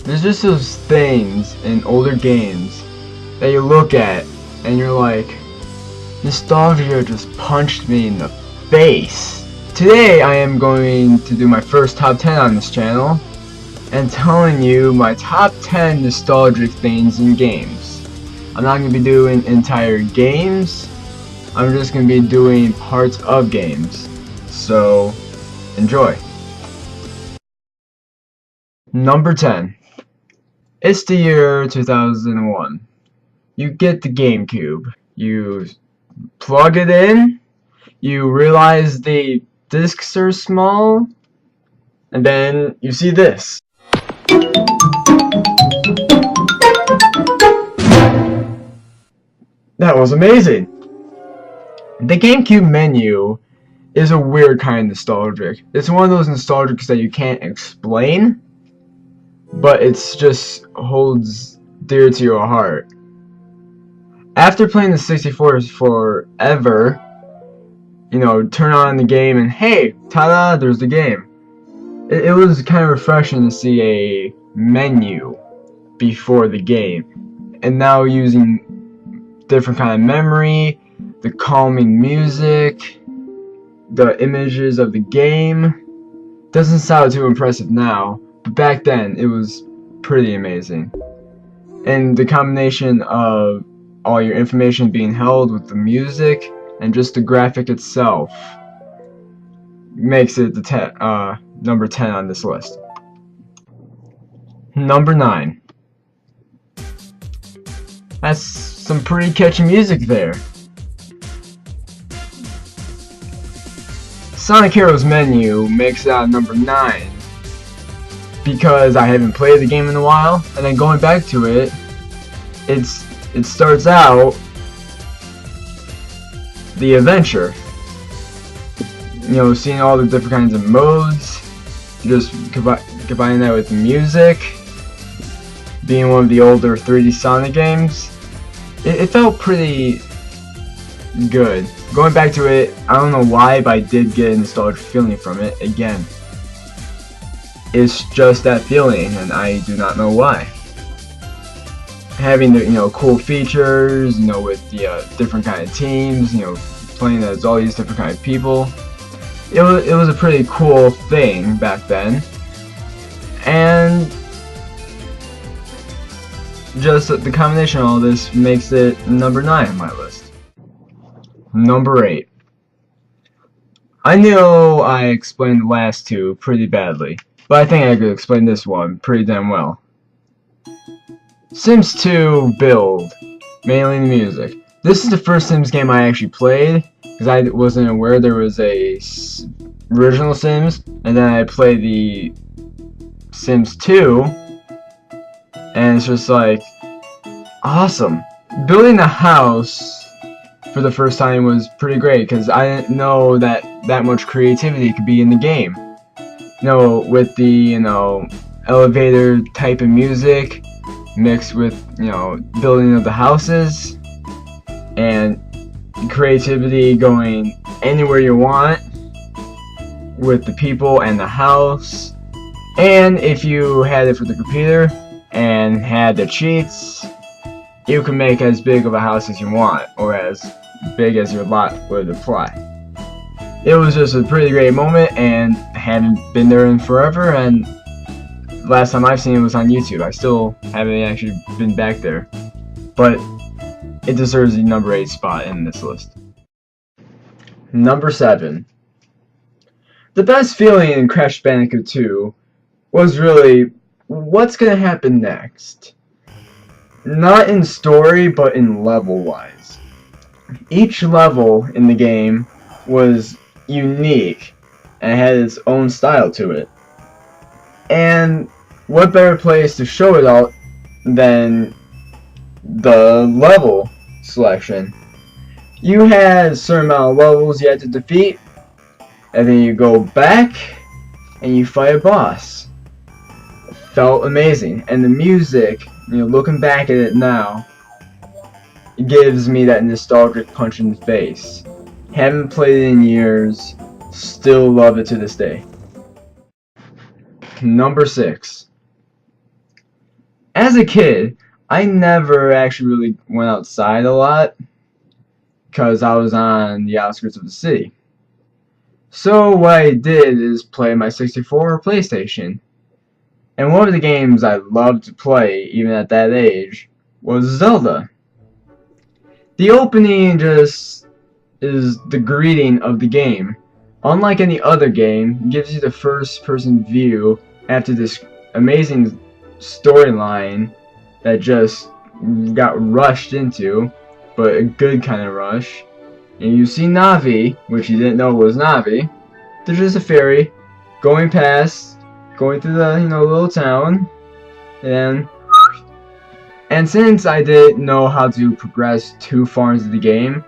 There's just those things in older games that you look at and you're like, nostalgia just punched me in the face. Today I am going to do my first top 10 on this channel and telling you my top 10 nostalgic things in games. I'm not going to be doing entire games, I'm just going to be doing parts of games. So, enjoy. Number 10. It's the year 2001. You get the GameCube. You plug it in, you realize the discs are small, and then you see this. That was amazing! The GameCube menu is a weird kind of nostalgic. It's one of those nostalgics that you can't explain, but it's just holds dear to your heart. After playing the 64 forever, you know, turn on the game and hey, ta-da, there's the game. It was kind of refreshing to see a menu before the game. And now using different kind of memory, the calming music, the images of the game, doesn't sound too impressive now, but back then it was pretty amazing. And the combination of all your information being held with the music and just the graphic itself makes it the number 10 on this list. Number 9. That's some pretty catchy music there. Sonic Heroes menu makes it out number 9 because I haven't played the game in a while, and then going back to it, it starts out the adventure. You know, seeing all the different kinds of modes, just combining that with music, being one of the older 3D Sonic games, it felt pretty good. Going back to it, I don't know why, but I did get a nostalgic feeling from it again. It's just that feeling, and I do not know why. Having the, you know, cool features, you know, with the different kind of teams, you know, playing as all these different kind of people. It was a pretty cool thing back then, and just the combination of all this makes it number 9 on my list. Number 8. I know I explained the last two pretty badly, but I think I could explain this one pretty damn well. Sims 2 build, mainly the music. This is the first Sims game I actually played, because I wasn't aware there was a original Sims, and then I played the Sims 2, and it's just like, awesome. Building the house for the first time was pretty great, because I didn't know that much creativity could be in the game. You know, with the, you know, elevator type of music, mixed with, you know, building of the houses, and creativity going anywhere you want with the people and the house. And if you had it for the computer and had the cheats, you can make as big of a house as you want, or as big as your lot would apply. It was just a pretty great moment, and I haven't been there in forever, and last time I've seen it was on YouTube. I still haven't actually been back there, but it deserves the number 8 spot in this list. Number 7. The best feeling in Crash Bandicoot 2 was really, what's gonna happen next? Not in story, but in level-wise. Each level in the game was unique and had its own style to it. And what better place to show it all than the level selection. You had a certain amount of levels you had to defeat, and then you go back and you fight a boss. It felt amazing, and the music, you know, looking back at it now, it gives me that nostalgic punch in the face. Haven't played it in years, still love it to this day. Number 6. As a kid, I never actually really went outside a lot because I was on the outskirts of the city. So what I did is play my 64 or PlayStation. And one of the games I loved to play, even at that age, was Zelda. The opening just is the greeting of the game. Unlike any other game, it gives you the first-person view after this amazing storyline that just got rushed into, but a good kind of rush. And you see Navi, which you didn't know was Navi. There's just a fairy going past, going through the little town, and since I didn't know how to progress too far into the game,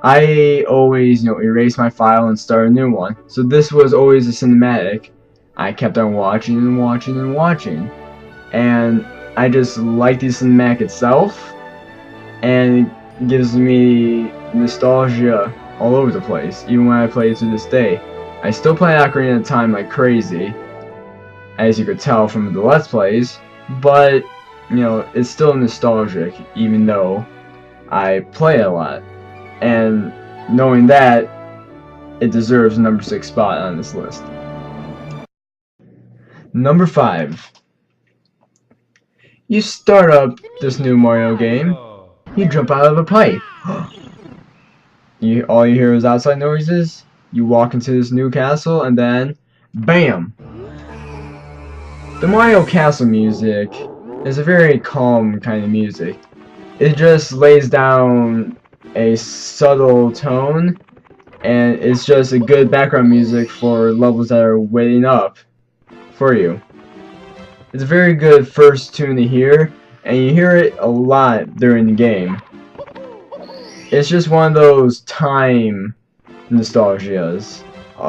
I always erase my file and start a new one. So this was always a cinematic. I kept on watching and watching and watching, and I just like the cinematic itself, and it gives me nostalgia all over the place, even when I play it to this day. I still play Ocarina of Time like crazy, as you could tell from the Let's Plays, but it's still nostalgic, even though I play a lot. And knowing that, it deserves the number 6 spot on this list. Number 5. You start up this new Mario game, you jump out of a pipe. All you hear is outside noises, you walk into this new castle, and then, BAM! The Mario Castle music is a very calm kind of music. It just lays down a subtle tone, and it's just a good background music for levels that are waiting up for you. It's a very good first tune to hear, and you hear it a lot during the game. It's just one of those time nostalgias.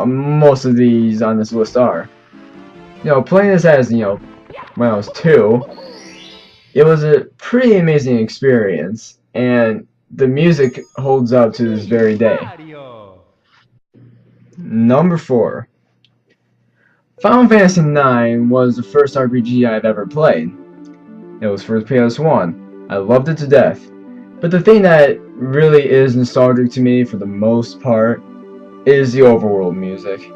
Most of these on this list are. Playing this as, when I was 2, it was a pretty amazing experience, and the music holds up to this very day. Number 4. Final Fantasy IX was the first RPG I've ever played. It was for PS1. I loved it to death. But the thing that really is nostalgic to me for the most part is the overworld music.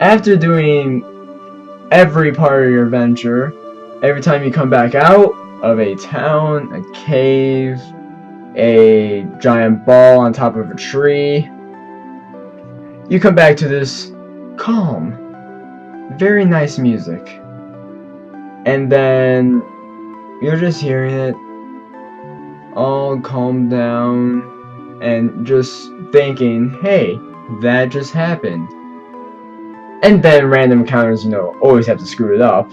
After doing every part of your adventure, every time you come back out of a town, a cave, a giant ball on top of a tree, you come back to this calm, very nice music. And then you're just hearing it all calm down and just thinking, hey, that just happened. And then random encounters, always have to screw it up.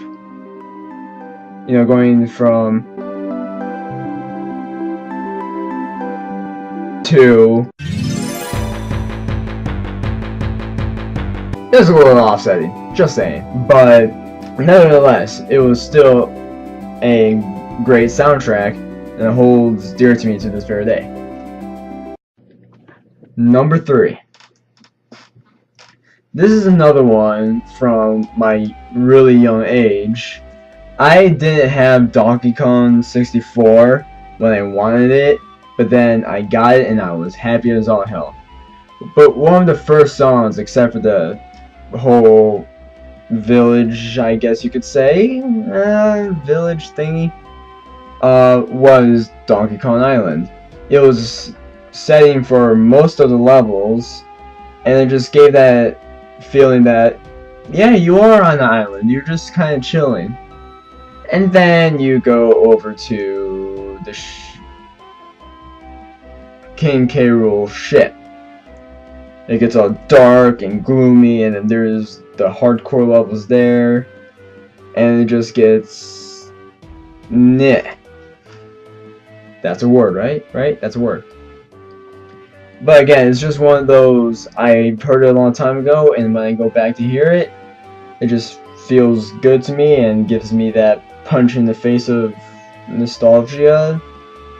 Going from to it was a little offsetting, just saying. But nevertheless, it was still a great soundtrack, and it holds dear to me to this very day. Number 3. This is another one from my really young age. I didn't have Donkey Kong 64 when I wanted it, but then I got it and I was happy as all hell. But one of the first songs, except for the whole village, I guess you could say, village thingy, was Donkey Kong Island. It was setting for most of the levels, and it just gave that feeling that, yeah, you are on the island, you're just kind of chilling. And then you go over to the King K. Rool ship. It gets all dark and gloomy, and then there's the hardcore levels there, and it just gets Nyeh. That's a word, right? Right? That's a word. But again, it's just one of those, I heard it a long time ago, and when I go back to hear it, it just feels good to me and gives me that punch in the face of nostalgia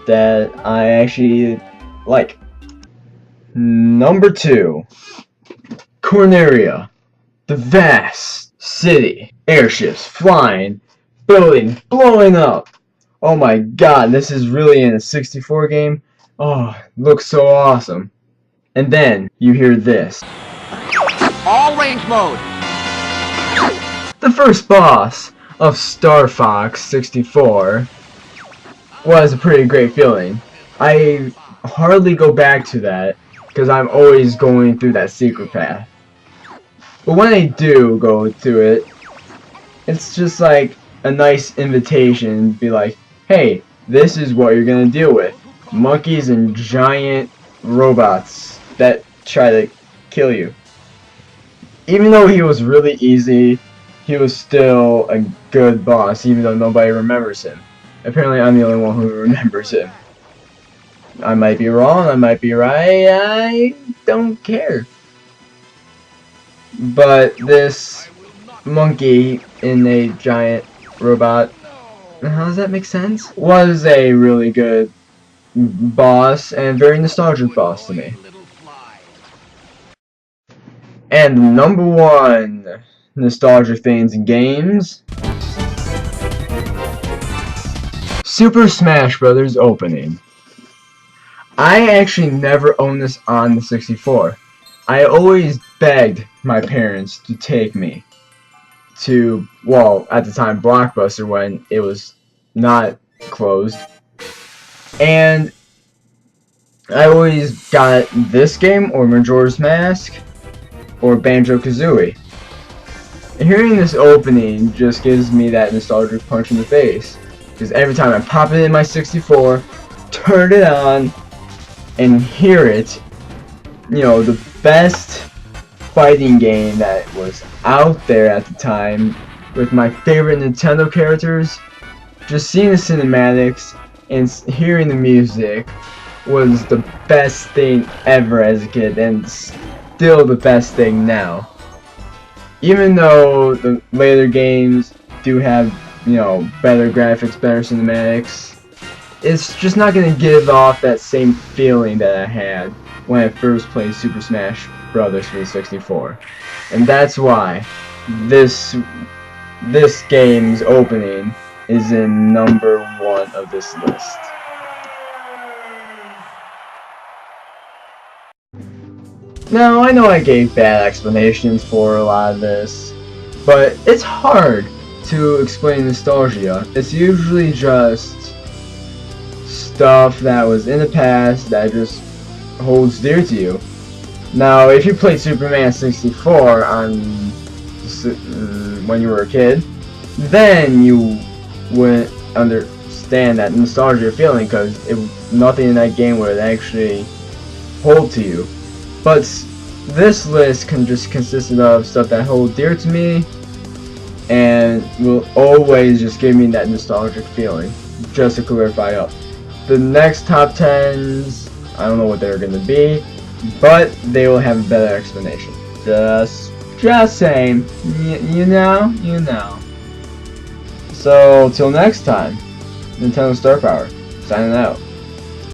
that I actually like. Number 2. Corneria. The vast city. Airships flying building blowing up. Oh my god, this is really in a 64 game. Oh, looks so awesome. And then you hear this. All range mode. The first boss of Star Fox 64 was a pretty great feeling. I hardly go back to that because I'm always going through that secret path. But when I do go to it, it's just like a nice invitation to be like, hey, this is what you're gonna deal with. Monkeys and giant robots that try to kill you. Even though he was really easy, he was still a good boss, even though nobody remembers him. Apparently I'm the only one who remembers him. I might be wrong, I might be right, I don't care. But this monkey in a giant robot, how does that make sense? Was a really good boss and very nostalgic boss to me. And number one nostalgic things in games, Super Smash Bros. Opening. I actually never owned this on the 64. I always begged my parents to take me to, well, at the time, Blockbuster when it was not closed. And I always got this game, or Majora's Mask, or Banjo-Kazooie. Hearing this opening just gives me that nostalgic punch in the face. Because every time I pop it in my 64, turn it on, and hear it, you know, the best fighting game that was out there at the time, with my favorite Nintendo characters, just seeing the cinematics and hearing the music was the best thing ever as a kid, and still the best thing now. Even though the later games do have, you know, better graphics, better cinematics, it's just not going to give off that same feeling that I had when I first played Super Smash Bros. For the 64. And that's why this game's opening is in number one of this list. Now, I know I gave bad explanations for a lot of this, but it's hard to explain nostalgia. It's usually just stuff that was in the past that just holds dear to you. Now, if you played Superman 64 on when you were a kid, then you wouldn't understand that nostalgia feeling, because nothing in that game would actually hold to you. But this list can just consist of stuff that hold dear to me and will always just give me that nostalgic feeling. Just to clarify up, the next top 10s, I don't know what they're gonna be, but they will have a better explanation. Just saying, you know. So till next time, Nintendo Star Power signing out.